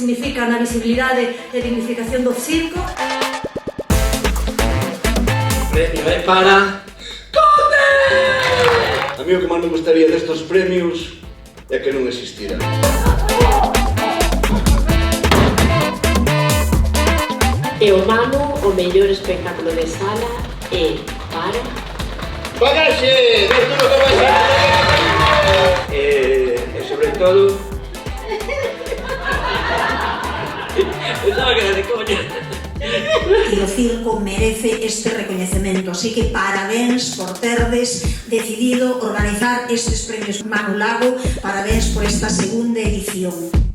significa na visibilidade e dignificación do circo. Premio é para... Conde! A mí o que máis me gustaría destes premios é que non existiran. E o Manu, o mellor espectáculo de sala é para... Pagaxe! Desto non vai ser! E sobre todo... Pensaba que era de coña. E o circo merece este recoñecemento, así que parabéns por terdes decidido organizar estes premios Manu Lago, parabéns por esta segunda edición.